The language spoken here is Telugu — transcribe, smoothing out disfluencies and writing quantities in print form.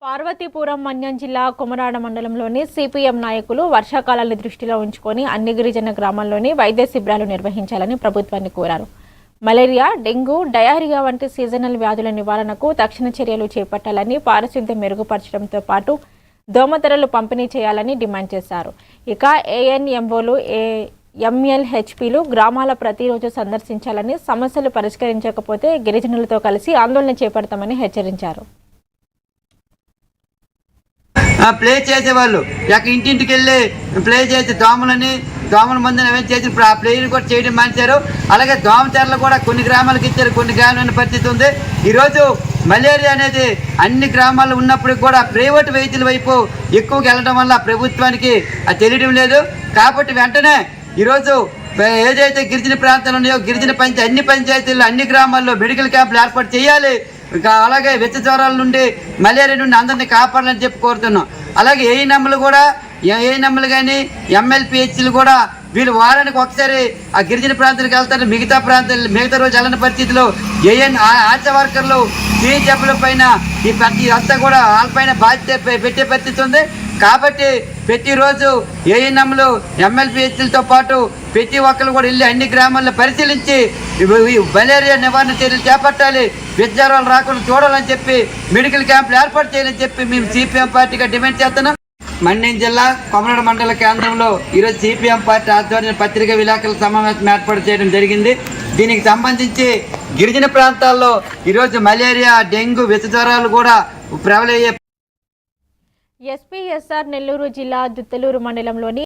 పార్వతీపురం మన్యం జిల్లా కొమరాడ మండలంలోని సిపిఎం నాయకులు వర్షాకాలాన్ని దృష్టిలో ఉంచుకొని అన్ని గిరిజన గ్రామాల్లోని వైద్య శిబిరాలు నిర్వహించాలని ప్రభుత్వాన్ని కోరారు. మలేరియా, డెంగూ, డయేరియా వంటి సీజనల్ వ్యాధుల నివారణకు తక్షణ చర్యలు చేపట్టాలని, పారిశుద్ధ్యం మెరుగుపరచడంతో పాటు దోమతెరలు పంపిణీ చేయాలని డిమాండ్ చేశారు. ఇక ఏఎన్ఎంఓలు, ఎంఎల్హెచ్పీలు గ్రామాల ప్రతిరోజు సందర్శించాలని, సమస్యలు పరిష్కరించకపోతే గిరిజనులతో కలిసి ఆందోళన చేపడతామని హెచ్చరించారు. ప్లే చేసేవాళ్ళు ఇంటింటికి వెళ్ళి ప్లే చేసి దోమల మందుని ఏమైనా చేసి ఇప్పుడు ఆ ప్లేని కూడా చేయడం మానేశారు. అలాగే దోమతెరలు కూడా కొన్ని గ్రామాలకు ఇచ్చారు, కొన్ని గ్రామాల పరిస్థితి ఉంది. ఈరోజు మలేరియా అనేది అన్ని గ్రామాల్లో ఉన్నప్పటికి కూడా ప్రైవేట్ వైద్యుల వైపు ఎక్కువగా వెళ్ళడం వల్ల ప్రభుత్వానికి అది తెలియడం లేదు. కాబట్టి వెంటనే ఈరోజు ఏదైతే గిరిజన ప్రాంతాలు ఉన్నాయో గిరిజన అన్ని పంచాయతీల్లో అన్ని గ్రామాల్లో మెడికల్ క్యాంపులు ఏర్పాటు చేయాలి. అలాగే విష జ్వరాల నుండి, మలేరియా నుండి అందరినీ కాపాడాలని చెప్పి కోరుతున్నాం. అలాగే ఏఎన్ఎంలు కూడా, ఏఎన్ఎంలు కానీ ఎంఎల్పిహెచ్లు కూడా వీళ్ళు వారానికి ఒకసారి ఆ గిరిజన ప్రాంతాలకు వెళ్తారు. మిగతా రోజు వెళ్ళని పరిస్థితిలో ఆశా వర్కర్లు సిహెచ్ఎఫ్ల పైన ఈ అంతా కూడా వాళ్ళపైన బాధ్యత పెట్టే పరిస్థితి ఉంది. కాబట్టి ప్రతిరోజు ఏఎన్ఎంలు, ఎంఎల్పిహెచ్లతో పాటు ప్రతి ఒక్కరు కూడా వెళ్ళి అన్ని గ్రామాల్లో పరిశీలించి మలేరియా నివారణ చర్యలు చేపట్టాలి, విద్యార్థులు రాకుండా చూడాలని చెప్పి మెడికల్ క్యాంపులు ఏర్పాటు చేయాలని చెప్పి మేము సిపిఎం పార్టీగా డిమాండ్ చేస్తున్నాం. మన్యం జిల్లా కొమరాడ మండల కేంద్రంలో ఈరోజు సిపిఎం పార్టీ ఆధ్వర్యంలో పత్రికా విలేకరుల సమావేశం ఏర్పాటు చేయడం జరిగింది. దీనికి సంబంధించి గిరిజన ప్రాంతాల్లో ఈరోజు మలేరియా, డెంగ్యూ, విష జ్వరాలు కూడా ప్రబలయ్యే ఎస్పీ ఎస్ఆర్ నెల్లూరు జిల్లా దుత్తలూరు మండలంలోని